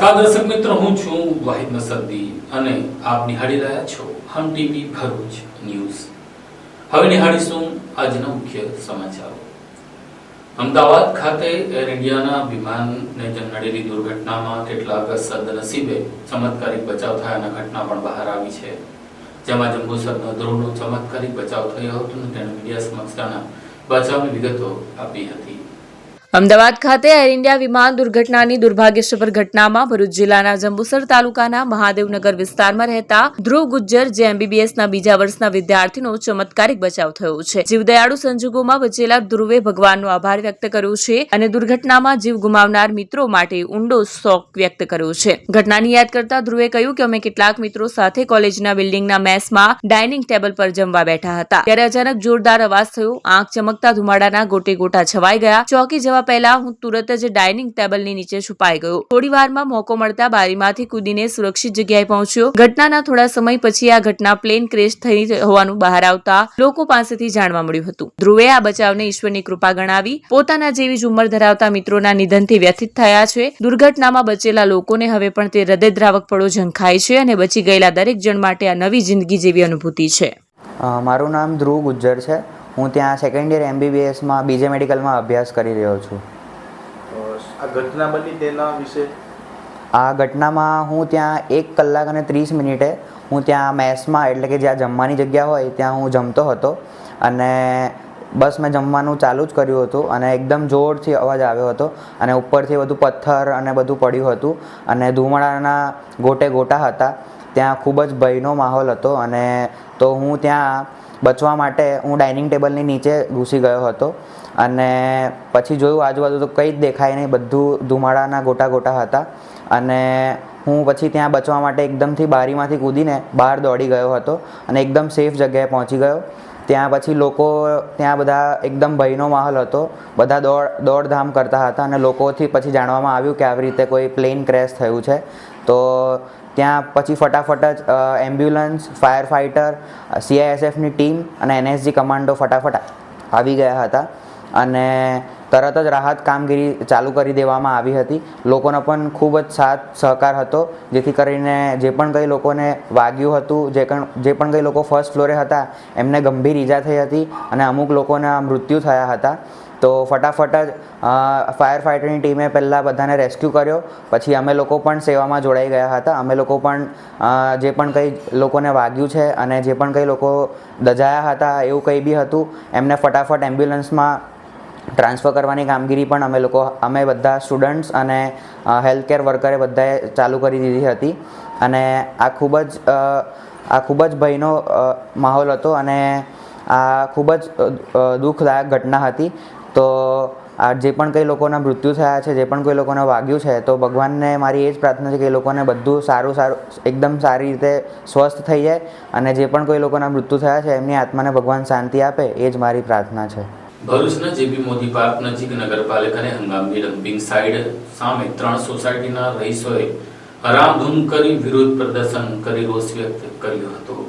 નમસ્કાર દર્શક મિત્રો, હું છું વાહિદ નસરદી અને આપ નિહાળી રહ્યા છો હમ ટીવી ભરૂચ ન્યૂઝ। હવે નિહાળીશું આજના મુખ્ય સમાચારો। અમદાવાદ ખાતે એર ઇન્ડિયાના વિમાનને નડેલી દુર્ઘટનામાં કેટલાક સદનસીબે ચમત્કારિક બચાવ થયાના ઘટના પણ બહાર આવી છે, જેમાં જંબુસરના ધ્રુવનો ચમત્કારિક બચાવ થયો હતો અને તેણે મીડિયા સમક્ષ તેના બચાવની વિગતો આપી હતી। અમદાવાદ ખાતે એર ઇન્ડિયા વિમાન દુર્ઘટનાની દુર્ભાગ્યસભર ઘટનામાં ભરૂચ જિલ્લાના જંબુસર તાલુકાના મહાદેવનગર વિસ્તારમાં રહેતા ધ્રુવ ગુજ્જર, જે MBBSના બીજા વર્ષના વિદ્યાર્થીનો ચમત્કારિક બચાવ થયો છે। જીવદયાળુ સંજોગોમાં બચેલા ધ્રુવે ભગવાનનો આભાર વ્યક્ત કર્યો છે અને દુર્ઘટનામાં જીવ ગુમાવનાર મિત્રો માટે ઊંડો શોક વ્યક્ત કર્યો છે। ઘટનાની યાદ કરતા ધ્રુવે કહ્યું કે અમે કેટલાક મિત્રો સાથે કોલેજના બિલ્ડિંગના મેસમાં ડાઇનિંગ ટેબલ પર જમવા બેઠા હતા, ત્યારે અચાનક જોરદાર અવાજ થયો, આંખ ચમકતા ધુમાડાના ગોટે ગોટા છવાઈ ગયા। ચોકી જવા પહેલા હું તુરત જ ડાઇનિંગ ટેબલની નીચે છુપાઈ ગયો। થોડી વારમાં મોકો મળતા બારીમાંથી કૂદીને સુરક્ષિત જગ્યાએ પહોંચ્યો। ઘટનાના થોડા સમય પછી આ ઘટના પ્લેન ક્રેશ થઈ હોવાનું બહાર આવતા લોકો પાસેથી જાણવા મળ્યું હતું। ધ્રુવે આ બચાવને ઈશ્વરની કૃપા ગણાવી પોતાના જેવી જ ઉંમર ધરાવતા મિત્રોના નિધનથી વ્યથિત થયા છે। દુર્ઘટનામાં બચેલા લોકોને હવે પણ તે હૃદયદ્રાવક પળો ઝંખાય છે અને બચી ગયેલા દરેક જણ માટે આ નવી જિંદગી જેવી અનુભૂતિ છે। મારું નામ ધ્રુવ ગુજ્જર છે। હું ત્યાં સેકન્ડ યર MBBSમાં બીજે મેડિકલમાં અભ્યાસ કરી રહ્યો છું। આ ઘટના બની તેના વિશે? આ ઘટનામાં હું ત્યાં 1 કલાક અને 30 મિનિટે હું ત્યાં મેસમાં, એટલે કે જ્યાં જમવાની જગ્યા હોય ત્યાં હું જમતો હતો અને બસ મેં જમવાનું ચાલુ જ કર્યું હતું અને એકદમ જોરથી અવાજ આવ્યો હતો અને ઉપરથી બધું પથ્થર અને બધું પડ્યું હતું અને ધુમાડાના ગોટે ગોટા હતા। ત્યાં ખૂબ જ ભયનો માહોલ હતો અને તો હું ત્યાં બચવા માટે હું ડાઇનિંગ ટેબલની નીચે ઘૂસી ગયો હતો અને પછી જોયું આજુબાજુ તો કંઈ જ દેખાય નહીં, બધું ધુમાડાના ગોટા ગોટા હતા અને હું પછી ત્યાં બચવા માટે એકદમથી બારીમાંથી કૂદીને બહાર દોડી ગયો હતો અને એકદમ સેફ જગ્યાએ પહોંચી ગયો। ત્યાં પછી લોકો, ત્યાં બધા એકદમ ભયનો માહોલ હતો, બધા દોડધામ કરતા હતા અને લોકોથી પછી જાણવામાં આવ્યું કે આવી રીતે કોઈ પ્લેન ક્રેશ થયું છે। તો ત્યાં પછી ફટાફટ જ એમ્બ્યુલન્સ, ફાયર ફાઇટર, CISFની ટીમ અને NSG કમાન્ડો ફટાફટ આવી ગયા હતા અને તરત જ રાહત કામગીરી ચાલુ કરી દેવામાં આવી હતી। લોકોનો પણ ખૂબ જ સાથ સહકાર હતો, જેથી કરીને જે પણ કંઈ લોકોને વાગ્યું હતું, જે પણ કંઈ લોકો ફર્સ્ટ ફ્લોરે હતા એમને ગંભીર ઈજા થઈ હતી અને અમુક લોકોના મૃત્યુ થયા હતા। તો ફટાફટ જ ફાયર ફાઇટરની ટીમે પહેલાં બધાને રેસ્ક્યુ કર્યો, પછી અમે લોકો પણ સેવામાં જોડાઈ ગયા હતા। અમે લોકો પણ જે પણ કંઈ લોકોને વાગ્યું છે અને જે પણ કંઈ લોકો દજાયા હતા એવું કંઈ બી હતું એમને ફટાફટ એમ્બ્યુલન્સમાં ટ્રાન્સફર કરવાની કામગીરી પણ અમે બધા સ્ટુડન્ટ્સ અને હેલ્થકેર વર્કરે બધાએ ચાલુ કરી દીધી હતી અને આ ખૂબ જ ભયનો માહોલ હતો અને આ ખૂબ જ દુઃખદાયક ઘટના હતી। તો આ જે પણ કંઈ લોકોના મૃત્યુ થયા છે, જે પણ કોઈ લોકોને વાગ્યું છે, તો ભગવાનને મારી એ જ પ્રાર્થના છે કે એ લોકોને બધું સારું એકદમ સારી રીતે સ્વસ્થ થઈ જાય અને જે પણ કોઈ લોકોના મૃત્યુ થયા છે એમની આત્માને ભગવાન શાંતિ આપે, એ જ મારી પ્રાર્થના છે। ભરૂચના JB મોદી પાર્ક નજીક નગરપાલિકાને હંગામી ડમ્પિંગ સાઇટ સામે 3 સોસાયટીના રહીશોએ હરામધૂન કરી વિરોધ પ્રદર્શન કરી રોષ વ્યક્ત કર્યો હતો।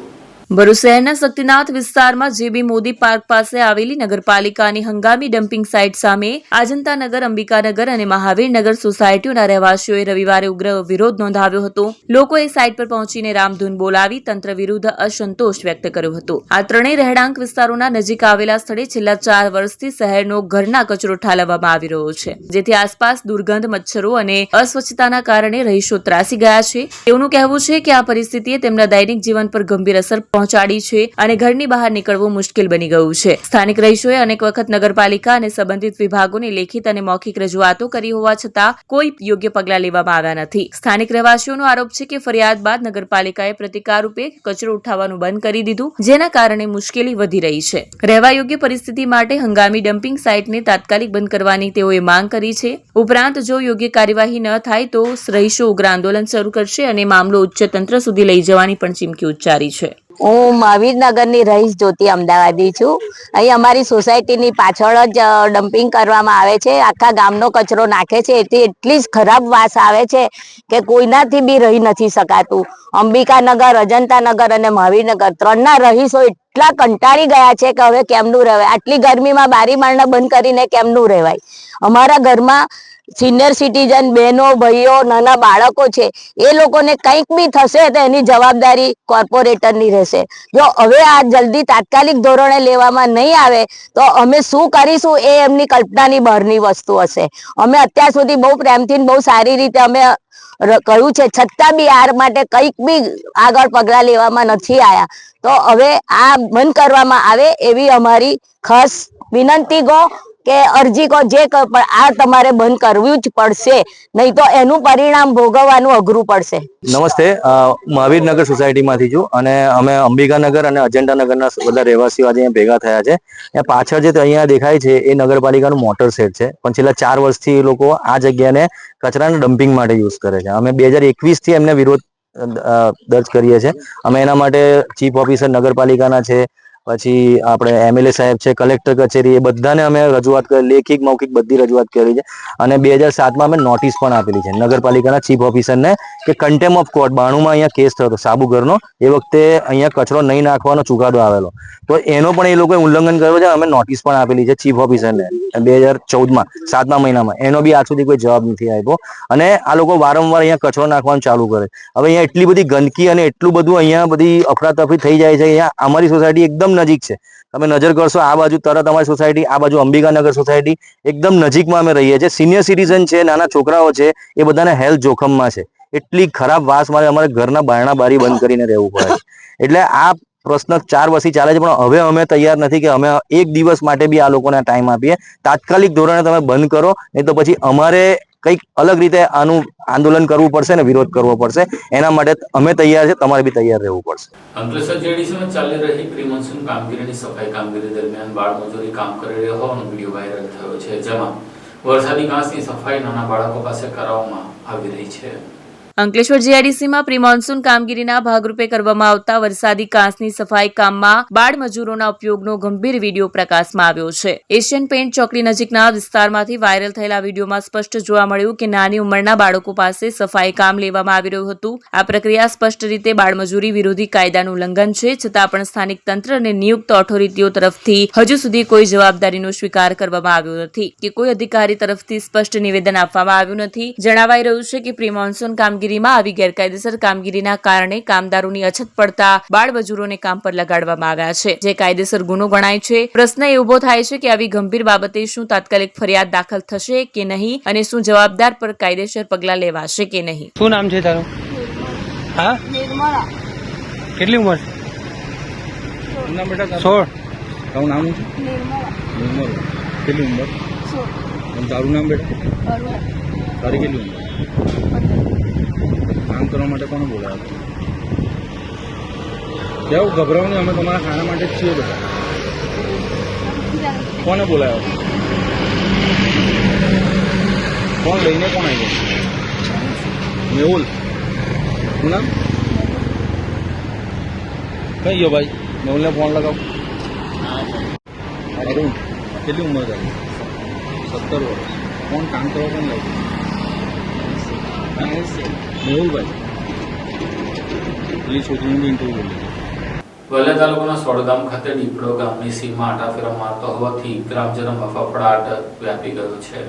ભરૂચ શહેરના શક્તિનાથ વિસ્તારમાં JB મોદી પાર્ક પાસે આવેલી નગરપાલિકાની હંગામી ડમ્પિંગ સાઇટ સામે આજંતાનગર, અંબિકાનગર અને મહાવીરનગર સોસાયટીઓના રહેવાસીઓએ રવિવારે ઉગ્ર વિરોધ નોંધાવ્યો હતો। લોકોએ સાઇટ પર પહોંચીને રામધૂન બોલાવી તંત્ર વિરુદ્ધ અસંતોષ વ્યક્ત કર્યો હતો। આ ત્રણેય રહેણાંક વિસ્તારોના નજીક આવેલા સ્થળે છેલ્લા 4 વર્ષથી શહેરનો ઘરના કચરો ઠાલવવામાં આવી રહ્યો છે, જેથી આસપાસ દુર્ગંધ, મચ્છરો અને અસ્વચ્છતાના કારણે રહીશો ત્રાસી ગયા છે। તેઓનું કહેવું છે કે આ પરિસ્થિતિએ તેમના દૈનિક જીવન પર ગંભીર અસર પહોંચાડી છે અને ઘરની બહાર નીકળવું મુશ્કેલ બની ગયું છે। સ્થાનિક રહીશોએ અનેક વખત નગરપાલિકા અને સંબંધિત વિભાગોને લેખિત અને મૌખિક રજૂઆતો કરી હોવા છતાં કોઈ યોગ્ય પગલાં લેવામાં આવ્યા નથી। સ્થાનિક રહેવાસીઓનો આરોપ છે કે ફરિયાદ બાદ નગરપાલિકાએ પ્રતિકાર રૂપે કચરો ઉઠાવવાનું બંધ કરી દીધું, જેના કારણે મુશ્કેલી વધી રહી છે। રહેવા યોગ્ય પરિસ્થિતિ માટે હંગામી ડમ્પિંગ સાઇટને તાત્કાલિક બંધ કરવાની તેઓએ માંગ કરી છે। ઉપરાંત જો યોગ્ય કાર્યવાહી ન થાય તો રહીશો ઉગ્ર આંદોલન શરૂ કરશે અને મામલો ઉચ્ચ તંત્ર સુધી લઈ જવાની પણ ચીમકી ઉચ્ચારી છે। હું મહાવીરનગરની રહીશ જ્યોતિ અમદાવાદી છું। અહીં અમારી સોસાયટીની પાછળ જ ડમ્પિંગ કરવામાં આવે છે। આખા ગામનો કચરો નાખે છે, એથી એટલી જ ખરાબ વાસ આવે છે કે કોઈનાથી બી રહી નથી શકાતું। અંબિકાનગર, અજંતાનગર અને મહાવીરનગર ત્રણના રહીશો એટલા કંટાળી ગયા છે કે હવે કેમનું રહેવાય, આટલી ગરમીમાં બારી બારણા બંધ કરીને કેમનું રહેવાય। અમારા ઘરમાં સિનિયર સિટીઝન બહેનો ભાઈઓ નાના બાળકો છે, એ લોકોને કંઈક બી થશે તો એની જવાબદારી કોર્પોરેટરની રહેશે. જો હવે આ જલ્દી તાત્કાલિક ધોરણે લેવામાં નહીં આવે તો અમે શું કરીશું એ એમની કલ્પનાની બહારની વસ્તુ હશે. અમે અત્યાર સુધી બહુ પ્રેમથી બહુ સારી રીતે અમે કહ્યું છે, છતાં બી આ માટે કંઈક બી આગળ પગલાં લેવામાં નથી આવ્યા. તો હવે આ બંધ કરવામાં આવે એવી અમારી ખાસ વિનંતી કહો કે અરજી કહો, જે પણ આ તમારે બંધ કરવું જ પડશે, નહીં તો એનું પરિણામ ભોગવવાનું અઘરું પડશે. નમસ્તે, મહાવીરનગર સોસાયટીમાંથી છું અને અમે અંબિકાનગર અને અજંટાનગરના બધા રહેવાસીઓ આજે અહીંયા ભેગા થયા છે. અહીંયા પાછળ જે અહીંયા દેખાય છે એ નગરપાલિકાનું મોટર શેડ છે, પણ છેલ્લા 4 વર્ષથી એ લોકો આ જગ્યાને કચરાના ડમ્પિંગ માટે યુઝ કરે છે. અમે 2021થી એમને વિરોધ દર્જ કરીએ છીએ. અમે એના માટે ચીફ ઓફિસર નગરપાલિકાના છે, પછી આપણે MLA સાહેબ છે, કલેક્ટર કચેરી, એ બધાને અમે રજૂઆત કરી, લેખિત મૌખિક બધી રજૂઆત કરી છે. અને 2007માં અમે નોટિસ પણ આપેલી છે નગરપાલિકાના ચીફ ઓફિસરને કે કન્ટેમ્પ ઓફ કોર્ટ 92માં અહીંયા કેસ થયો હતો સાબુઘરનો, એ વખતે અહીંયા કચરો નહીં નાખવાનો ચુકાદો આવેલો, તો એનો પણ એ લોકોએ ઉલ્લંઘન કર્યો છે. અમે નોટિસ પણ આપેલી છે ચીફ ઓફિસરને 2014માં 7મા મહિનામાં, એનો બી આજ સુધી કોઈ જવાબ નથી આપ્યો. અને આ લોકો વારંવાર અહીંયા કચરો નાખવાનું ચાલુ કરે. હવે અહીંયા એટલી બધી ગંદકી અને એટલું બધું અહીંયા બધી અફરાતફરી થઈ જાય છે. અહીંયા અમારી સોસાયટી એકદમ નજીક છે, તમે નજર કરશો આ બાજુ તરત અમારી સોસાયટી, આ બાજુ અંબિકાનગર સોસાયટી, એકદમ નજીકમાં અમે રહીએ છીએ. સિનિયર સિટીઝન છે, નાના છોકરાઓ છે, એ બધાને હેલ્થ જોખમમાં છે. એટલી ખરાબ વાસ મારે અમારે ઘરના બારણા બારી બંધ કરીને રહેવું પડે છે. એટલે આ પ્રશ્ન 4 વર્ષથી ચાલે છે, પણ હવે અમે તૈયાર નથી કે અમે એક દિવસ માટે બી આ લોકોને ટાઈમ આપીએ. તાત્કાલિક ધોરણે તમે બંધ કરો, નહીં તો પછી અમારે કંઈક અલગ રીતે આનું આંદોલન કરવું પડશે ને વિરોધ કરવો પડશે. એના માટે અમે તૈયાર છે, તમારે બી તૈયાર રહેવું પડશે. અંકલેશ્વર જેડીસીમાં ચાલી રહી પ્રી મોન્સૂન કામગીરીની સફાઈ કામગીરી દરમિયાન બાળ મજૂરી કામ કરી રહ્યા હોવાનો વિડીયો વાયરલ થયો છે, જેમાં વરસાદી ઘાસની સફાઈ નાના બાળકો પાસે કરાવવામાં આવી રહી છે. અંકલેશ્વર જીઆઈડીસીમાં પ્રી મોન્સૂન કામગીરીના ભાગરૂપે કરવામાં આવતા વરસાદી કાંસની સફાઈ કામમાં બાળ મજૂરોના ઉપયોગનો ગંભીર વિડીયો પ્રકાશમાં આવ્યો છે. એશિયન પેઇન્ટ ચોકડી નજીકના વિસ્તારમાંથી વાયરલ થયેલા વિડીયોમાં સ્પષ્ટ જોવા મળ્યું કે નાની ઉંમરના બાળકો પાસે સફાઈ કામ લેવામાં આવી રહ્યું હતું. આ પ્રક્રિયા સ્પષ્ટ રીતે બાળમજૂરી વિરોધી કાયદાનું ઉલ્લંઘન છે, છતાં પણ સ્થાનિક તંત્ર અને નિયુક્ત ઓથોરિટીઓ તરફથી હજુ સુધી કોઈ જવાબદારીનો સ્વીકાર કરવામાં આવ્યો નથી કે કોઈ અધિકારી તરફથી સ્પષ્ટ નિવેદન આપવામાં આવ્યું નથી. જણાવાઈ રહ્યું છે કે પ્રી મોન્સૂન કામગીરીમાં આવી ગેરકાયદેસર કામગીરીના કારણે કામદારોની અછત પડતા બાળ મજૂરોને કામ પર લગાડવામાં આવ્યા છે, જે કાયદેસર ગુનો ગણાય છે. પ્રશ્ન એ ઉભો થાય છે કે આવી ગંભીર બાબતે શું તાત્કાલિક ફરિયાદ દાખલ થશે કે નહીં, અને શું જવાબદાર પર કાયદેસર પગલાં લેવાશે કે નહીં. શું નામ છે તારું? હા, કેટલી ઉંમર છે? 16. તારું નામ શું છે? નિર્મલા. કેટલી ઉંમર? 16. તારું નામ બેટા? તારી કેટલી ઉંમર? કામ કરવા માટે કોને બોલાવ્યા? કેવું ગભરાવ નહીં, અમે તમારા ખાના માટે જ છીએ બધા. કોને બોલાવ્યા? કોણ લઈને કોણ આવ્યો? મેહુલ. શું નામ? કઈ ગયો ભાઈ? મેહુલને ફોન લગાવ. અરુણ, કેટલી ઉંમર તારી? 17 વર્ષ. કોણ કામ કરવા કોણ લાગ્યું? મેહુલભાઈ. પેલી છોકરીનું બી ઇન્ટરવ્યુ બોલી. વલિયા તાલુકાના સોડગામ ખાતે દીપડો ગામની સીમમાં આટાફેરા મારતો હોવાથી ગ્રામજનોમાં ફફડાટ વ્યાપી ગયો છે.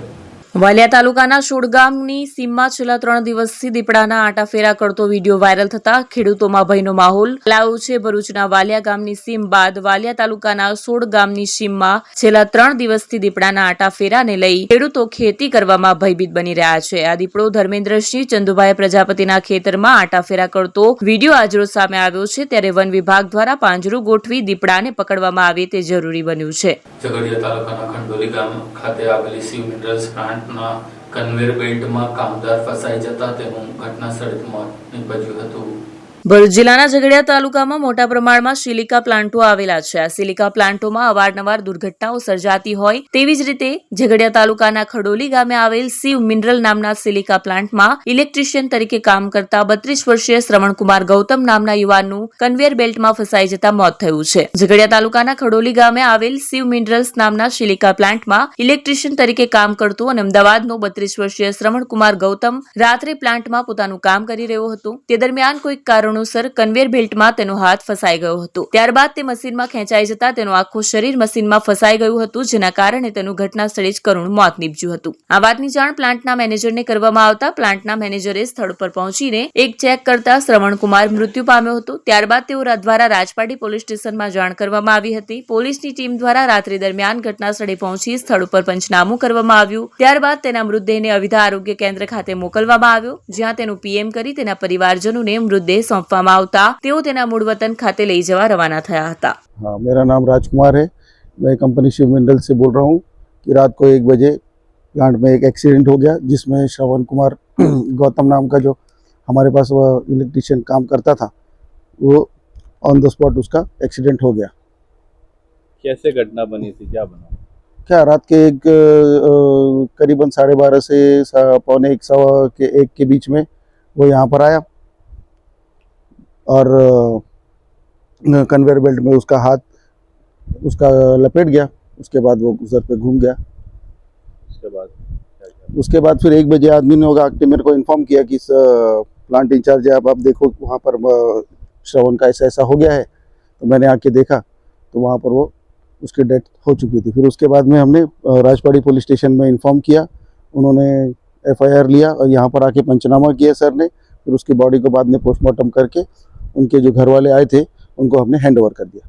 વાલિયા તાલુકાના સોડગામની સીમમાં છેલ્લા 3 દિવસથી દીપડાના આટાફેરા કરતો વિડીયો વાયરલ થતા ખેડૂતોમાં ભયનો માહોલ લાવ્યો છે. ભરૂચના વાલિયા ગામની સીમ બાદ વાલિયા તાલુકાના સોડગામની સીમમાં છેલ્લા 3 દિવસથી દીપડાના આટાફેરાને લઈ ખેડૂતો ખેતી કરવામાં ભયભીત બની રહ્યા છે. આ દીપડો ધર્મેન્દ્રસિંહ ચંદુભાઈ પ્રજાપતિના ખેતરમાં આટાફેરા કરતો વિડીયો આજરોજ સામે આવ્યો છે, ત્યારે વન વિભાગ દ્વારા પાંજરું ગોઠવી દીપડાને પકડવામાં આવે તે જરૂરી બન્યું છે. ઝઘડિયા તાલુકાના ખંડોલી ગામ ખાતે આવેલી સીવ મિનરલ્સ પ્લાન્ટના કન્વેયર બેલ્ટમાં કામદાર ફસાઈ જતા તેનું ઘટના સ્થળે મોત નીપજ્યું હતું. ભરૂચ જિલ્લાના ઝઘડિયા તાલુકામાં મોટા પ્રમાણમાં સિલિકા પ્લાન્ટો આવેલા છે. આ સિલિકા પ્લાન્ટોમાં અવારનવાર દુર્ઘટનાઓ સર્જાતી હોય તેવી જ રીતે ઝઘડિયા તાલુકાના ખડોલી ગામે આવેલ સીવ મિનરલ નામના સિલિકા પ્લાન્ટમાં ઇલેક્ટ્રિશિયન તરીકે કામ કરતા 32 વર્ષીય શ્રવણકુમાર ગૌતમ નામના યુવાનનું કન્વેયર બેલ્ટમાં ફસાઈ જતા મોત થયું છે. ઝઘડિયા તાલુકાના ખડોલી ગામે આવેલ સીવ મિનરલ્સ નામના સિલિકા પ્લાન્ટમાં ઇલેક્ટ્રિશિયન તરીકે કામ કરતું અને અમદાવાદનો 32 વર્ષીય શ્રવણકુમાર ગૌતમ રાત્રે પ્લાન્ટમાં પોતાનું કામ કરી રહ્યો હતો. તે દરમિયાન કોઈક કારણ કારણોસર કન્વેયર બેલ્ટમાં તેનો હાથ ફસાઈ ગયો હતો. ત્યારબાદ તે મશીનમાં ખેંચાઈ જતા તેનું આખું શરીર મશીનમાં ફસાઈ ગયું હતું, જેના કારણે તેનું ઘટના સ્થળે જ કરુણ મોત નીપજ્યું હતું. આ વાતની જાણ પ્લાન્ટના મેનેજરને કરવામાં આવતા પ્લાન્ટના મેનેજરે સ્થળ પર પહોંચીને એક ચેક કરતા શ્રવણકુમાર મૃત્યુ પામ્યો હતો. ત્યારબાદ તેઓ દ્વારા રાજપાટી પોલીસ સ્ટેશનમાં જાણ કરવામાં આવી હતી. પોલીસની ટીમ દ્વારા રાત્રિ દરમિયાન ઘટના સ્થળે પહોંચી સ્થળ ઉપર પંચનામું કરવામાં આવ્યું. ત્યારબાદ તેના મૃતદેહને અવિધા આરોગ્ય કેન્દ્ર ખાતે મોકલવામાં આવ્યો, જ્યાં તેનું પીએમ કરી તેના પરિવારજનોને મૃતદેહ સોંપવામાં આવતા તેઓ તેના મૂળ વતન ખાતે લઈ જવા રવાના થયા હતા. हाँ, मेरा नाम राजकुमार है. मैं कंपनी शिव मिनरल से बोल रहा हूँ कि रात को 1 बजे प्लांट में एक एक्सीडेंट हो गया, जिसमें श्रवण कुमार गौतम नाम का जो हमारे पास वो इलेक्ट्रिशियन काम करता था, वो ऑन द स्पॉट उसका एक्सीडेंट हो गया. कैसे घटना बनी थी, क्या बना? क्या रात के करीबन 12:30 से 1:45 1 के बीच में वो यहाँ पर आया और कन्वेयर बेल्ट में उसका हाथ उसका लपेट गया. उसके बाद वो उधर पे घूम गया. उसके बाद फिर 1 बजे आदमी ने होगा कि मेरे को इन्फॉर्म किया कि प्लांट इंचार्ज है, आप देखो वहाँ पर श्रवण का ऐसा हो गया है. तो मैंने आके देखा तो वहाँ पर वो उसकी डेथ हो चुकी थी. फिर उसके बाद में हमने राजपाड़ी पुलिस स्टेशन में इन्फॉर्म किया. उन्होंने FIR लिया और यहाँ पर आके पंचनामा किया सर ने. फिर उसकी बॉडी को बाद में पोस्टमार्टम करके उनके जो घर वाले आए थे उनको हमने हैंड ओवर कर दिया.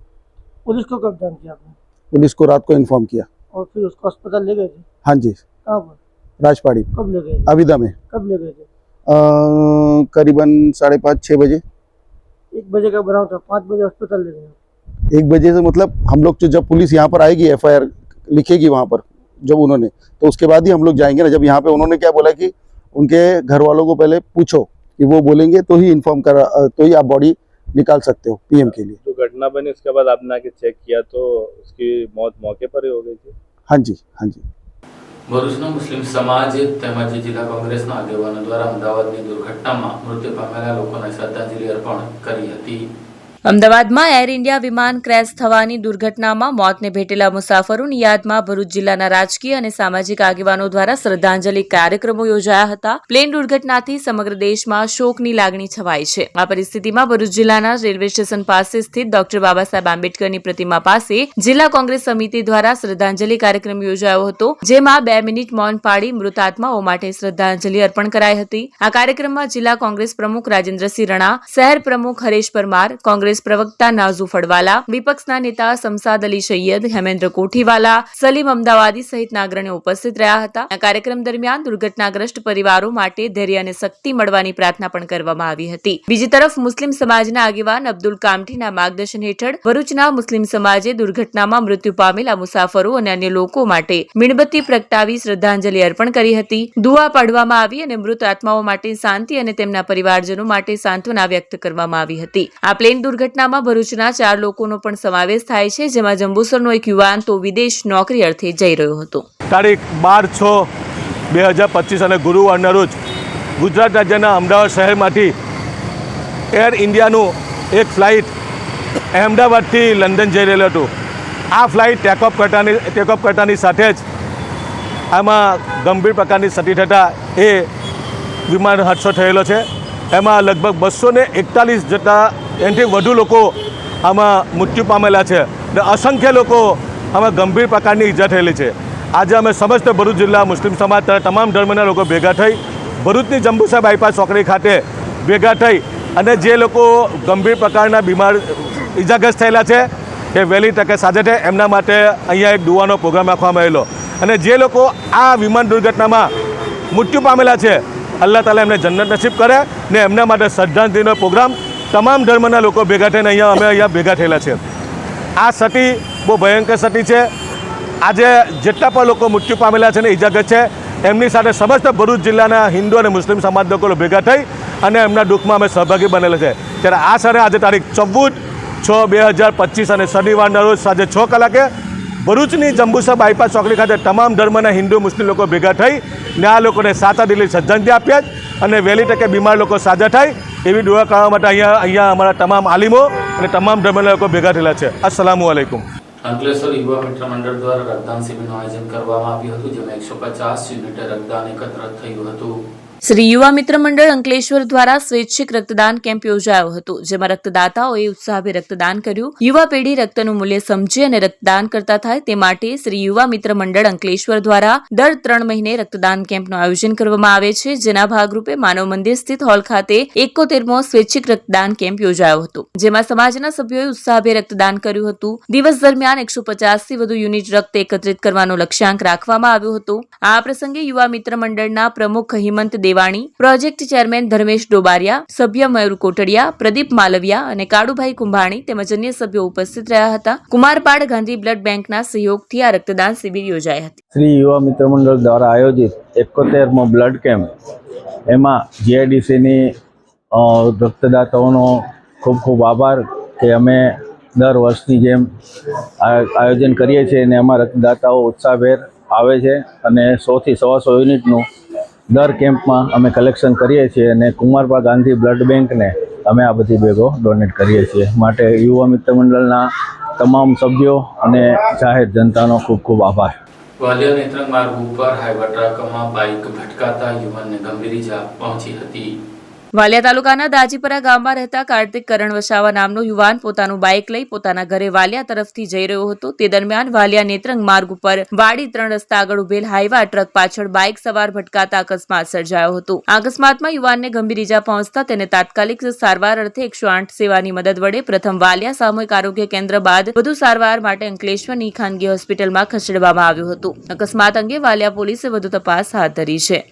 पुलिस को कब जान किया आपने? पुलिस को रात को इन्फॉर्म किया. और फिर उसको अस्पताल ले गए थे? हाँ जी, कहाँ पर? राजपाड़ी. कब ले गए थे? अविदा में. कब ले गए थे? करीबन 5:30 6 बजे. 1 बजे का बनाव था, 5 बजे अस्पताल ले गए. 1 बजे से मतलब हम लोग तो जब पुलिस यहाँ पर आएगी FIR लिखेगी वहाँ पर जब उन्होंने, तो उसके बाद ही हम लोग जाएंगे ना. जब यहाँ पे उन्होंने क्या बोला कि उनके घर वालों को पहले पूछो कि वो बोलेंगे तो ही इन्फॉर्म करा, तो ही आप बॉडी निकाल सकते हो PM के लिए. जो घटना बनी उसके बाद आपने आके चेक किया तो उसकी मौत मौके पर ही हो गई थी? हाँ जी, हाँ जी. ભરૂચનો મુસ્લિમ સમાજ તેમજ જિલ્લા કોંગ્રેસના આગેવાનો દ્વારા અમદાવાદની દુર્ઘટનામાં મૃત્યુ પામેલા લોકોને શ્રદ્ધાંજલિ અર્પણ કરી હતી. અમદાવાદમાં એર ઇન્ડિયા વિમાન ક્રેશ થવાની દુર્ઘટનામાં મોતને ભેટેલા મુસાફરોની યાદમાં ભરૂચ જિલ્લાના રાજકીય અને સામાજિક આગેવાનો દ્વારા શ્રદ્ધાંજલિ કાર્યક્રમો યોજાયા હતા. પ્લેન દુર્ઘટનાથી સમગ્ર દેશમાં શોકની લાગણી છવાઈ છે. આ પરિસ્થિતિમાં ભરૂચ જિલ્લાના રેલવે સ્ટેશન પાસે સ્થિત ડોક્ટર બાબા સાહેબ આંબેડકરની પ્રતિમા પાસે જિલ્લા કોંગ્રેસ સમિતિ દ્વારા શ્રદ્ધાંજલિ કાર્યક્રમ યોજાયો હતો, જેમાં 2 મિનિટ મૌન પાડી મૃત આત્માઓ માટે શ્રદ્ધાંજલિ અર્પણ કરાઈ હતી. આ કાર્યક્રમમાં જિલ્લા કોંગ્રેસ પ્રમુખ રાજેન્દ્રસિંહ રણા, શહેર પ્રમુખ હરેશ પરમાર, કોંગ્રેસ પ્રવક્તા નાઝુ ફડવાલા, વિપક્ષના નેતા શમસાદ અલી સૈયદ, હેમેન્દ્ર કોઠીવાલા, સલીમ અમદાવાદી સહિતના અગ્રણીઓ ઉપસ્થિત રહ્યા હતા. આ કાર્યક્રમ દરમિયાન દુર્ઘટનાગ્રસ્ત પરિવારો માટે ધૈર્ય અને શક્તિ મળવાની પ્રાર્થના પણ કરવામાં આવી હતી. બીજી તરફ મુસ્લિમ સમાજના આગેવાન અબ્દુલ કામઠીના માર્ગદર્શન હેઠળ ભરૂચના મુસ્લિમ સમાજે દુર્ઘટનામાં મૃત્યુ પામેલા મુસાફરો અને અન્ય લોકો માટે મીણબત્તી પ્રગટાવી શ્રદ્ધાંજલિ અર્પણ કરી હતી. દુઆ પાડવામાં આવી અને મૃત આત્માઓ માટે શાંતિ અને તેમના પરિવારજનો માટે સાંત્વના વ્યક્ત કરવામાં આવી હતી. આ પ્લેન દુર્ઘટનામાં ભરૂચના 4 લોકોનો પણ સમાવેશ થાય છે, જેમાં જંબુસરનો એક યુવાન તો વિદેશ નોકરી અર્થે જઈ રહ્યો હતો. તારીખ 12/6/2025 અને ગુરુવારના રોજ ગુજરાત રાજ્યના અમદાવાદ શહેરમાંથી એર ઇન્ડિયાનું એક ફ્લાઇટ અહેમદાબાદથી લંડન જઈ રહેલું હતું. આ ફ્લાઇટ ટેકઓફ કરતાની સાથે જ આમાં ગંભીર પ્રકારની ક્ષતિ થતાં એ વિમાન હાદસો થયેલો છે. એમાં લગભગ 241 જેટલા એનાથી વધુ લોકો આમાં મૃત્યુ પામેલા છે અને અસંખ્ય લોકો આમાં ગંભીર પ્રકારની ઈજા થયેલી છે. આજે અમે સમસ્ત ભરૂચ જિલ્લા મુસ્લિમ સમાજ તમામ ધર્મના લોકો ભેગા થઈ ભરૂચની જંબુસર બાયપાસ ચોકડી ખાતે ભેગા થઈ અને જે લોકો ગંભીર પ્રકારના બીમાર ઈજાગ્રસ્ત થયેલા છે એ વહેલી તકે સાજા થાય એમના માટે અહીંયા એક દુઆનો પ્રોગ્રામ રાખવામાં આવેલો. અને જે લોકો આ વિમાન દુર્ઘટનામાં મૃત્યુ પામેલા છે, અલ્લાહ તાલા એમને જન્નત નસીબ કરે ને એમના માટે શ્રદ્ધાંજલિનો પ્રોગ્રામ તમામ ધર્મના લોકો ભેગા થઈને અહીંયા ભેગા થયેલા છે. આ ક્ષતિ બહુ ભયંકર ક્ષતિ છે. આજે જેટલા પણ લોકો મૃત્યુ પામેલા છે ને ઈજાગ્રસ્ત છે, એમની સાથે સમસ્ત ભરૂચ જિલ્લાના હિન્દુ અને મુસ્લિમ સમાજના લોકો ભેગા થઈ અને એમના દુઃખમાં અમે સહભાગી બનેલા છે. ત્યારે આ સાથે આજે તારીખ 14/6/2025 અને શનિવારના રોજ સાંજે 6 કલાકે ભરૂચની જંબુસર બાયપાસ ચોકડી ખાતે તમામ ધર્મના હિન્દુ મુસ્લિમ લોકો ભેગા થઈ ને આ લોકોને સાચા દિલથી શ્રદ્ધાંજલિ આપ્યા અને વહેલી તકે બીમાર લોકો સાજા થાય એવી દુઆ કરવા માટે અહીંયા અમારા તમામ આલિમો અને તમામ ધર્મના લોકો ભેગા થયેલા છે. અસ્સલામુ અલૈકુમ. અંકલેશ્વર યુવા મિત્ર મંડળ દ્વારા રક્તદાન શિબિરનું આયોજન કરવામાં આવ્યું હતું, જેમાં 150 યુનિટ રક્તદાન એકત્ર થયું હતું. શ્રી યુવા મિત્ર મંડળ અંકલેશ્વર દ્વારા સ્વૈચ્છિક રક્તદાન કેમ્પ યોજાયો હતો, જેમાં રક્તદાતાઓએ ઉત્સાહભેર રક્તદાન કર્યું. યુવા પેઢી રક્તનું મૂલ્ય સમજે અને રક્તદાન કરતા થાય તે માટે શ્રી યુવા મિત્ર મંડળ અંકલેશ્વર દ્વારા દર 3 મહિને રક્તદાન કેમ્પનું આયોજન કરવામાં આવે છે, જેના ભાગરૂપે માનવ મંદિર સ્થિત હોલ ખાતે 71મો સ્વૈચ્છિક રક્તદાન કેમ્પ યોજાયો હતો, જેમાં સમાજના સભ્યોએ ઉત્સાહભેર રક્તદાન કર્યું હતું. દિવસ દરમિયાન 150થી વધુ યુનિટ રક્ત એકત્રિત કરવાનો લક્ષ્યાંક રાખવામાં આવ્યો હતો. આ પ્રસંગે યુવા મિત્ર મંડળના પ્રમુખ હિમંત દેવાણી, પ્રોજેક્ટ ચેરમેન ધર્મેશ ડોબારિયા, સભ્ય મયુર કોટડિયા, પ્રદીપ માલવિયા અને કાળુભાઈ કુંભાણી તેમજ અન્ય સભ્યો ઉપસ્થિત રહ્યા હતા. કુમારપાડ ગાંધી બ્લડ બેંકના સહયોગથી આ રક્તદાન શિબિર યોજાઈ હતી. શ્રી યુવા મિત્ર મંડળ દ્વારા આયોજિત 71મો બ્લડ કેમ્પ એમાં જીઆઈડીસીની રક્તદાતાઓનો ખૂબ ખૂબ આભાર કે અમે દર વર્ષની જેમ આયોજન કરીએ છીએ અને એમાં રક્તદાતાઓ ઉત્સાહભેર આવે છે અને 100થી 125 યુનિટનું દર કેમ્પમાં અમે કલેક્શન કરીએ છીએ અને કુમારપાડ ગાંધી બ્લડ બેંકને અમે આ બધી બેગો ડોનેટ કરીએ છીએ. માટે યુવા મિત્ર મંડળના તમામ સભ્યો અને જાહેર જનતાનો ખૂબ ખૂબ આભાર. વાલિયા નેત્રંગ માર્ગ ઉપર હાઈવા ટ્રકમાં બાઇક ભટકાતા યુવાનને ગંભીર ઈજા પહોંચી હતી. વાલિયા તાલુકાના દાજીપરા ગામમાં રહેતા કાર્તિક કરણ વસાવા નામનો યુવાન પોતાનું બાઇક લઈ પોતાના ઘરે વાલિયા તરફથી જઈ રહ્યો હતો. તે દરમિયાન વાલિયા નેત્રંગ માર્ગ ઉપર વાડી 3 રસ્તા આગળ ઉભેલ હાઈવા ટ્રક પાછળ બાઇક સવાર ભટકાતા અકસ્માત સર્જાયો હતો. આ અકસ્માતમાં યુવાનને ગંભીર ઈજા પહોંચતા તેને તાત્કાલિક સારવાર અર્થે 108 સેવાની મદદ વડે પ્રથમ વાલિયા સામૂહિક આરોગ્ય કેન્દ્ર બાદ વધુ સારવાર માટે અંકલેશ્વરની ખાનગી હોસ્પિટલમાં ખસેડવામાં આવ્યો હતો. અકસ્માત અંગે વાલિયા પોલીસે વધુ તપાસ હાથ ધરી છે.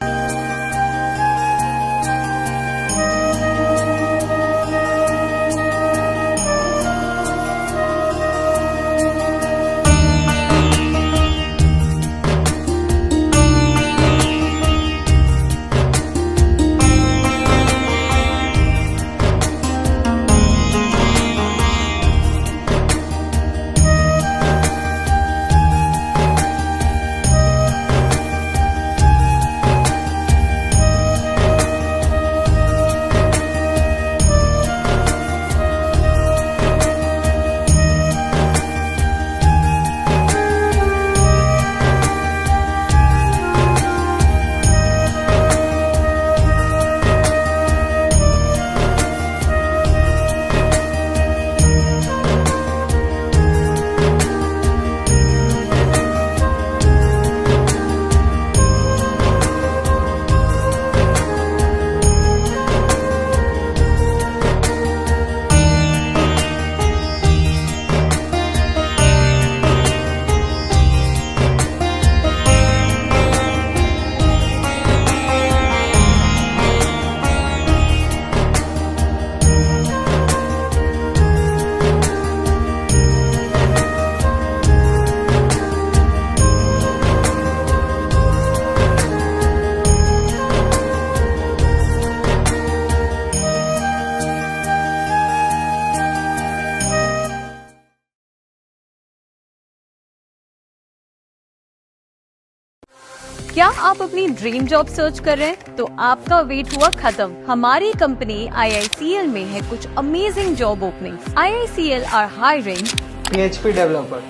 क्या आप अपनी ड्रीम जॉब सर्च कर रहे हैं? तो आपका वेट हुआ खत्म. हमारी कंपनी IICL में है कुछ amazing job openings. IICL are hiring PHP developer,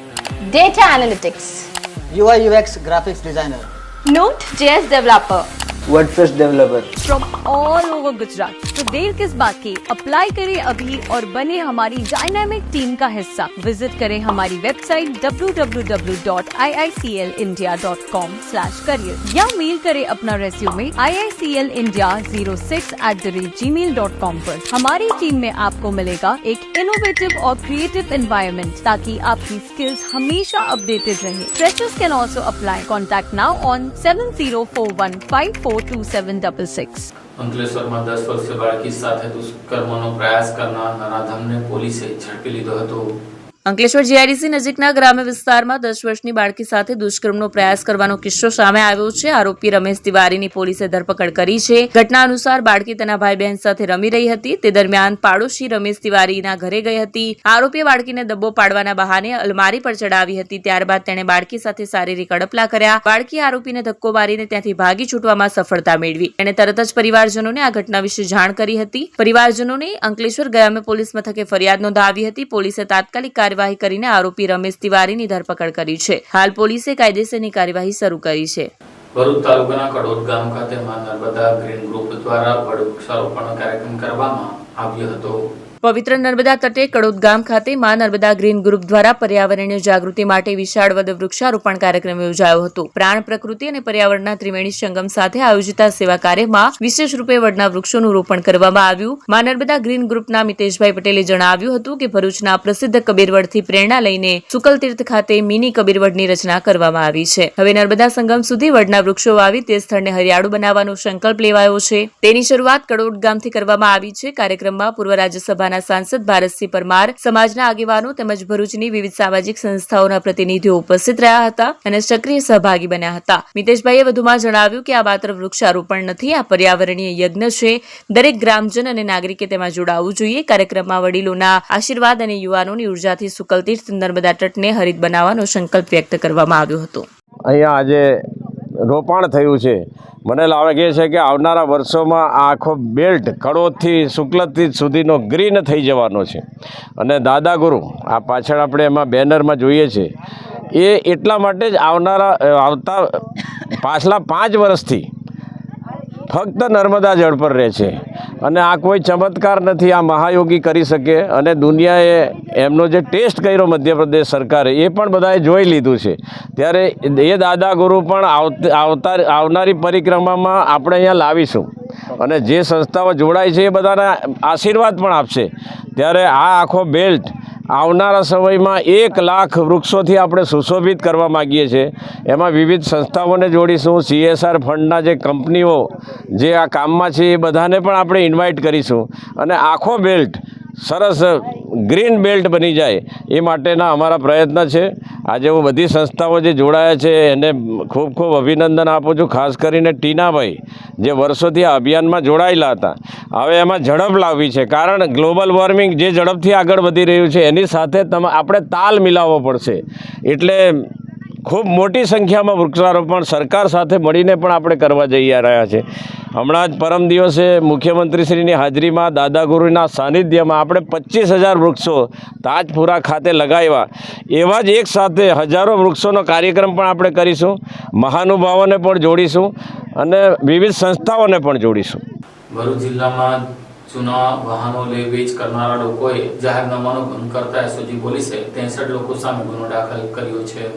data analytics, UI UX graphics designer, Node.js developer WordPress developer. from all over Gujarat. तो देर किस बात की, अप्लाई करें अभी और बने हमारी डायनामिक टीम का हिस्सा. विजिट करें हमारी वेबसाइट www.iiclindia.com/career या मेल करें अपना रेज्यूमे iiclindia06@gmail.com पर. हमारी टीम में आपको मिलेगा एक इनोवेटिव और क्रिएटिव एनवायरनमेंट ताकि आपकी स्किल्स हमेशा अपडेटेड रहे. Freshers can also apply. Contact now on 7041542766. અંકલેશ્વરમાં 10 વર્ષીય બાળકી સાથે દુષ્કર્મનો પ્રયાસ કરનાર નરાધમને પોલીસે ઝડપી લીધો હતો. અંકલેશ્વર જીઆઈડીસી નજીકના ગ્રામ્ય વિસ્તારમાં 10 વર્ષની બાળકી સાથે દુષ્કર્મનો પ્રયાસ કરવાનો કિસ્સો સામે આવ્યો છે. આરોપી રમેશ તિવારીની પોલીસે ધરપકડ કરી છે. ઘટના અનુસાર બાળકી તેના ભાઈ બહેન સાથે રમી રહી હતી. તે દરમિયાન પાડોશી રમેશ તિવારીના ઘરે ગઈ હતી. આરોપીએ બાળકીને દબ્બો પાડવાના બહાને અલમારી પર ચડાવી હતી. ત્યારબાદ તેણે બાળકી સાથે શારીરિક અડપલા કર્યા. બાળકીએ આરોપીને ધક્કો મારીને ત્યાંથી ભાગી છૂટવામાં સફળતા મેળવી. તેણે તરત જ પરિવારજનોને આ ઘટના વિશે જાણ કરી હતી. પરિવારજનોને અંકલેશ્વર ગ્રામ્ય પોલીસ મથકે ફરિયાદ નોંધાવી હતી. પોલીસે તાત્કાલિક કાર્યવાહી કરીને આરોપી રમેશ તિવારીની ધરપકડ કરી છે. હાલ પોલીસે કાયદેસરની કાર્યવાહી શરૂ કરી છે. ભરૂચ તાલુકાના કડોદ ગામ ખાતે માં નર્મદા ગ્રીન ગ્રુપ દ્વારા વૃક્ષારોપણ કાર્યક્રમ કરવામાં આવ્યો હતો. પવિત્ર નર્મદા તટે કડોદ ગામ ખાતે માં નર્મદા ગ્રીન ગ્રુપ દ્વારા પર્યાવરણીય જાગૃતિ માટે વિશાળ વડ વૃક્ષારોપણ કાર્યક્રમ યોજાયો હતો. પ્રાણ, પ્રકૃતિ અને પર્યાવરણના ત્રિવેણી સંગમ સાથે આયોજિત આ સેવા કાર્યમાં વિશેષ રૂપે વડના વૃક્ષોનું રોપણ કરવામાં આવ્યું. માં નર્મદા ગ્રીન ગ્રુપના મિતેશભાઈ પટેલે જણાવ્યું હતું કે ભરૂચના પ્રસિદ્ધ કબીરવડથી પ્રેરણા લઈને સુકલતીર્થ ખાતે મિની કબીરવડની રચના કરવામાં આવી છે. હવે નર્મદા સંગમ સુધી વડના વૃક્ષો વાવી તે સ્થળને હરિયાળું બનાવવાનો સંકલ્પ લેવાયો છે. તેની શરૂઆત કડોદ ગામથી કરવામાં આવી છે. કાર્યક્રમમાં પૂર્વ રાજ્યસભા સાંસદ ભારતસિંહ પરમાર, સમાજના આગેવાનો તેમજ ભરૂચની વિવિધ સામાજિક સંસ્થાઓના પ્રતિનિધિઓ ઉપસ્થિત રહ્યા હતા અને સક્રિય સહભાગી બન્યા હતા. મિતેશભાઈએ વધુમાં જણાવ્યું કે આ માત્ર વૃક્ષારોપણ નથી, આ પર્યાવરણીય યજ્ઞ છે. દરેક ગ્રામજન અને નાગરિકે તેમાં જોડાવવું જોઈએ. કાર્યક્રમમાં વડીલોના આશીર્વાદ અને યુવાનોની ઉર્જાથી સુકલતીર્થ નર્મદા તટને હરિત બનાવવાનો સંકલ્પ વ્યક્ત કરવામાં આવ્યો હતો. અહીંયા આજે રોપાણ થયું છે. મને લાગે છે કે આવનારા વર્ષોમાં આ આખો બેલ્ટ કડોદથી સુકલતીર્થ સુધીનો ગ્રીન થઈ જવાનો છે. અને દાદા ગુરુ આ પાછળ આપણે એમાં બેનરમાં જોઈએ છે એ એટલા માટે જ આવતા પાછલા 5 વર્ષથી ફક્ત નર્મદા જળ પર રહે છે. અને આ કોઈ ચમત્કાર નથી, આ મહાયોગી કરી શકે. અને દુનિયાએ એમનો જે ટેસ્ટ કર્યો મધ્યપ્રદેશ સરકારે એ પણ બધાએ જોઈ લીધું છે. ત્યારે એ દાદા ગુરુ પણ આવનારી પરિક્રમામાં આપણે અહીંયા લાવીશું અને જે સંસ્થાઓ જોડાય છે એ બધાના આશીર્વાદ પણ આપશે. ત્યારે આ આખો બેલ્ટ આવનારા સમયમાં 1 લાખ વૃક્ષોથી આપણે સુશોભિત કરવા માગીએ છીએ. એમાં વિવિધ સંસ્થાઓને જોડીશું, CSR ફંડના જે કંપનીઓ જે આ કામમાં છે એ બધાને પણ આપણે ઇન્વાઇટ કરીશું અને આખો બેલ્ટ સરસ ગ્રીન બેલ્ટ બની જાય એ માટેના અમારા પ્રયત્ન છે. આજે હું બધી સંસ્થાઓ જે જોડાયા છે એને ખૂબ ખૂબ અભિનંદન આપું છું. ખાસ કરીને ટીનાભાઈ જે વર્ષોથી આ અભિયાનમાં જોડાયેલા હતા, હવે એમાં ઝડપ લાવવી છે. કારણ ગ્લોબલ વોર્મિંગ જે ઝડપથી આગળ વધી રહ્યું છે એની સાથે આપણે તાલ મિલાવવો પડશે. એટલે ખૂબ મોટી સંખ્યામાં વૃક્ષારોપણ સરકાર સાથે મળીને પણ આપણે કરવા જઈ રહ્યા છે. હમણાં જ પરમ દિવસે મુખ્યમંત્રીશ્રીની હાજરીમાં દાદા ગુરુના સાનિધ્યમાં આપણે 25,000 વૃક્ષો તાજપુરા ખાતે લગાવ્યા. એવા જ એક સાથે હજારો વૃક્ષોનો કાર્યક્રમ પણ આપણે કરીશું. મહાનુભાવોને પણ જોડીશું અને વિવિધ સંસ્થાઓને પણ જોડીશું. ભરૂચ જિલ્લામાં જૂના વાહનો લે વેચ કરનારા લોકોએ જાહેરનામાનો ભંગ કરતા એસઓજી પોલીસે 63 લોકો સામે ગુનો દાખલ કર્યો છે.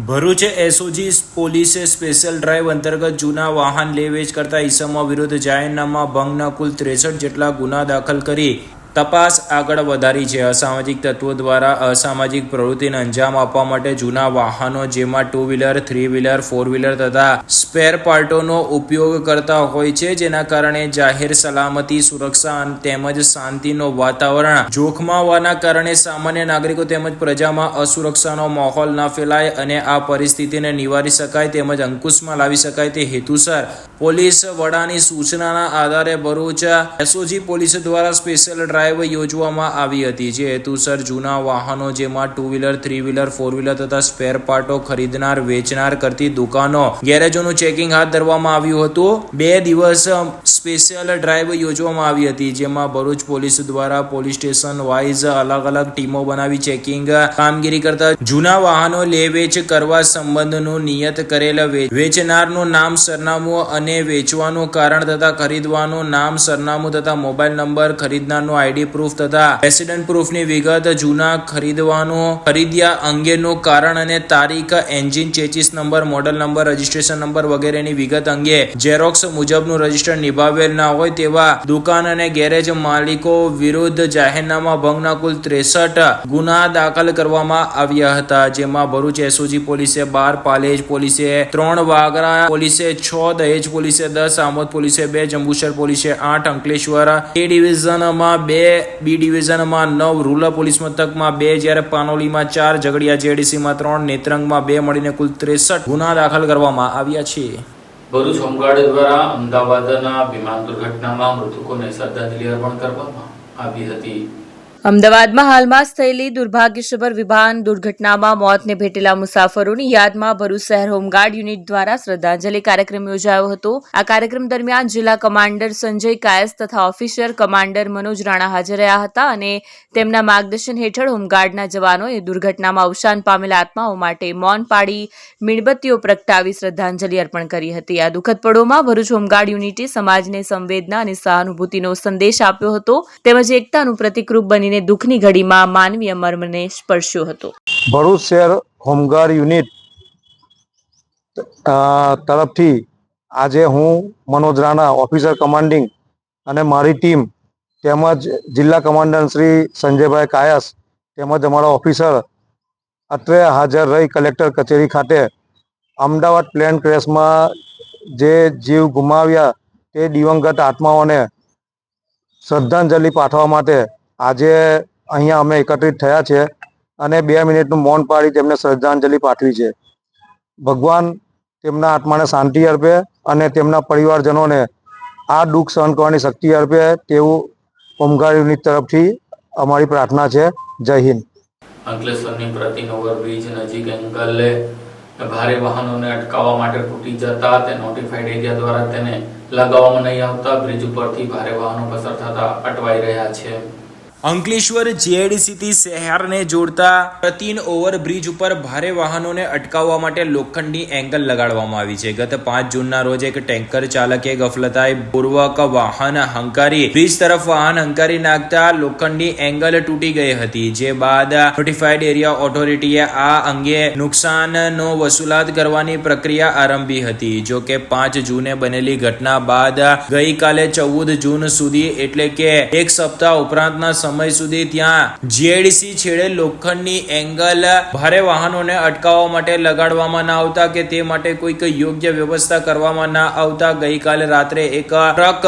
ભરૂચ એસઓજી પોલીસે સ્પેશિયલ ડ્રાઈવ અંતર્ગત જૂના વાહન લે વેચ કરતા ઈસમો વિરુદ્ધ જાહેરનામા ભંગના કુલ 63 જેટલા ગુના દાખલ કરી તપાસ આગળ વધારી છે. અસામાજિક તત્વો દ્વારા અસામાજિક પ્રવૃત્તિને અંજામ આપવા માટે જૂના વાહનો જેમાં 2 વ્હીલર, 3 વ્હીલર, 4 વ્હીલર તથા સ્પેર પાર્ટોનો ઉપયોગ કરતા હોય છે, જેના કારણે જાહેર સલામતી, સુરક્ષા તેમજ શાંતિનો વાતાવરણ જોખમાવાના કારણે સામાન્ય નાગરિકો તેમજ પ્રજામાં અસુરક્ષાનો માહોલ ન ફેલાય અને આ પરિસ્થિતિને નિવારી શકાય તેમજ અંકુશમાં લાવી શકાય તે હેતુસર પોલીસ વડાની સૂચનાના આધારે ભરૂચ એસઓજી પોલીસ દ્વારા સ્પેશિયલ ડ્રાઈવ યોજવામાં આવી હતી. જે હેતુસર જૂના વાહનો જેમાં 2 વ્હીલર, 3 વ્હીલર, 4 વ્હીલર તથા સ્પેર પાર્ટો ખરીદનાર વેચનાર કરતી દુકાનો, ગેરેજોનું ચેકિંગ હાથ ધરવામાં આવ્યું હતું. 2 દિવસ સ્પેશિયલ ડ્રાઈવ યોજવામાં આવી હતી, જેમાં ભરૂચ પોલીસ દ્વારા પોલીસ સ્ટેશન વાઇઝ અલગ અલગ ટીમો બનાવી ચેકિંગ કામગીરી કરતા જૂના વાહનો લે વેચ કરવા સંબંધનું નિયત કરેલ વેચનારનું નામ, સરનામું અને વેચવાનું કારણ તથા ખરીદવાનું નામ, સરનામું તથા મોબાઈલ નંબર, ખરીદનારનું આઈડી પ્રૂફ તથા રેસિડન્ટ પ્રૂફની વિગત, જૂના ખરીદ્યા અંગેનું કારણ અને તારીખ, engine ચેચિસ number, model number, registration number વગેરેની વિગત અંગે ઝેરોક્સ મુજબનું રજીસ્ટર નિભાવેલ ના હોય તેવા દુકાન અને ગેરેજ માલિકો વિરુદ્ધ જાહેરનામા ભંગના કુલ 63 ગુના દાખલ કરવામાં આવ્યા હતા. જેમાં ભરૂચ એસઓજી પોલીસે 12, પાલેજ પોલીસે 3, વાગરા પોલીસે 6, દહેજ પોલીસે 10, આમોદ પોલીસે 2, જંબુસર પોલીસે 8, અંકલેશ્વર એ ડિવિઝનમાં 2, બી ડિવિઝનમાં 9, રૂરલ પોલીસ મથકમાં 2, જ્યારે પાનોલીમાં 4, ઝઘડિયા જેડીસીમાં 3, નેત્રંગમાં 2 મળીને કુલ 63 ગુના દાખલ કરવામાં આવ્યા છે. ભરૂચ હોમગાર્ડ દ્વારા અમદાવાદના વિમાન દુર્ઘટનામાં મૃતકોને શ્રદ્ધાંજલિ અર્પણ કરવામાં આવી હતી. અમદાવાદમાં હાલમાં જ થયેલી દુર્ભાગ્યસભર વિમાન દુર્ઘટનામાં મોતને ભેટેલા મુસાફરોની યાદમાં ભરૂચ શહેર હોમગાર્ડ યુનિટ દ્વારા શ્રદ્ધાંજલિ કાર્યક્રમ યોજાયો હતો. આ કાર્યક્રમ દરમિયાન જિલ્લા કમાન્ડર સંજય કાયસ તથા ઓફિસર કમાન્ડર મનોજ રાણા હાજર રહ્યા હતા અને તેમના માર્ગદર્શન હેઠળ હોમગાર્ડના જવાનોએ દુર્ઘટનામાં અવસાન પામેલા આત્માઓ માટે મૌન પાડી મીણબત્તીઓ પ્રગટાવી શ્રદ્ધાંજલિ અર્પણ કરી હતી. આ દુઃખદ પળોમાં ભરૂચ હોમગાર્ડ યુનિટે સમાજને સંવેદના અને સહાનુભૂતિનો સંદેશ આપ્યો હતો તેમજ એકતાનું પ્રતિકરૂપ બની દુઃખની ઘડીમાં માનવીય મર્મને સ્પર્શ્યો હતો. ભરૂચ શહેર હોમગાર્ડ યુનિટ તરફથી આજે હું મનોજ રાણા ઓફિસર કમાન્ડિંગ અને મારી ટીમ તેમજ જિલ્લા કમાન્ડર શ્રી સંજયભાઈ કાયસ તેમજ અમારા ઓફિસર અત્રે હાજર રહી કલેક્ટર કચેરી ખાતે અમદાવાદ પ્લેન ક્રેશમાં જે જીવ ગુમાવ્યા તે દિવંગત આત્માઓને શ્રદ્ધાંજલિ પાઠવવા માટે આજે અહીંયા અમે એકત્રિત થયા છે અને 2 મિનિટનું મૌન પાડી તેમને શ્રદ્ધાંજલિ પાઠવી છે. ભગવાન તેમના આત્માને શાંતિ અર્પે અને તેમના પરિવારજનોને આ દુઃખ સહન કરવાની શક્તિ અર્પે તેવું હોમગાર્ડ યુનિટ તરફથી અમારી પ્રાર્થના છે. જય હિન્દ. અંકલેશ્વરની પ્રતિન ઓવરબ્રિજ નજીક એંગલે ભારે વાહનોને અટકાવવા માટે તૂટી જતા તે નોટિફાઈડ એરિયા દ્વારા તેને લગાવવામાં નહીં આવતા બ્રિજ ઉપરથી ભારે વાહનો પસાર થતા અટવાઈ રહ્યા છે. અંકલેશ્વર જીઆઈડીસીથી શહેરને જોડતા પ્રતિન ઓવરબ્રિજ ઉપર ભારે વાહનોને અટકાવવા માટે લોખંડની એંગલ લગાડવામાં આવી છે. ગત 5 જૂનના રોજ એક ટેન્કર ચાલકે ગફલતાઈ પૂર્વક વાહન હંકારી બ્રિજ તરફ વાહન હંકારી નાખતા લોખંડની એંગલ તૂટી ગઈ હતી, જે બાદ નોટિફાઈડ એરિયા ઓથોરિટીએ આ અંગે નુકસાનનો વસૂલાત કરવાની પ્રક્રિયા આરંભી હતી. જો કે 5 જૂને બનેલી ઘટના બાદ ગઈકાલે 14 જૂન સુધી એટલે કે એક સપ્તાહ ઉપરાંતના સમય સુધી ત્યાં જીઆઈડીસી છેડે લોખંડની એંગલ ભારે વાહનોને અટકાવવા માટે લગાડવામાં ના આવતા કે તે માટે કોઈક યોગ્ય વ્યવસ્થા કરવામાં ના આવતા ગઈકાલે રાત્રે એક ટ્રક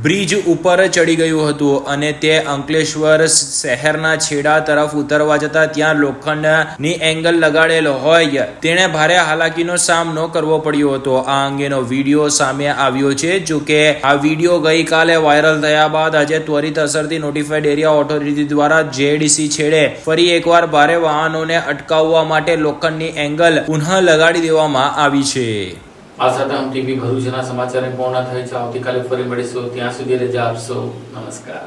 બ્રિજ ઉપર ચડી ગયું હતું અને તે અંકલેશ્વર શહેરના છેડા તરફ ઉતરવા જતા ત્યાં લોખંડની એંગલ લગાડેલ હોય તેણે ભારે હાલાકીનો સામનો કરવો પડ્યો હતો. આ અંગેનો વિડીયો સામે આવ્યો છે. જો કે આ વિડીયો ગઈકાલે વાયરલ થયા બાદ આજે ત્વરિત અસરથી નોટિફાઈડ એરિયા ઓથોરિટી દ્વારા જેડીસી છેડે ફરી એકવાર ભારે વાહનોને અટકાવવા માટે લોખંડની એંગલ પુનઃ લગાડી દેવામાં આવી છે. આ સાથે હમ ટીવી ભરૂચના સમાચાર પૂર્ણ થાય છે. આવતીકાલે ફરી મળીશું. ત્યાં સુધી રજા આપશો. નમસ્કાર.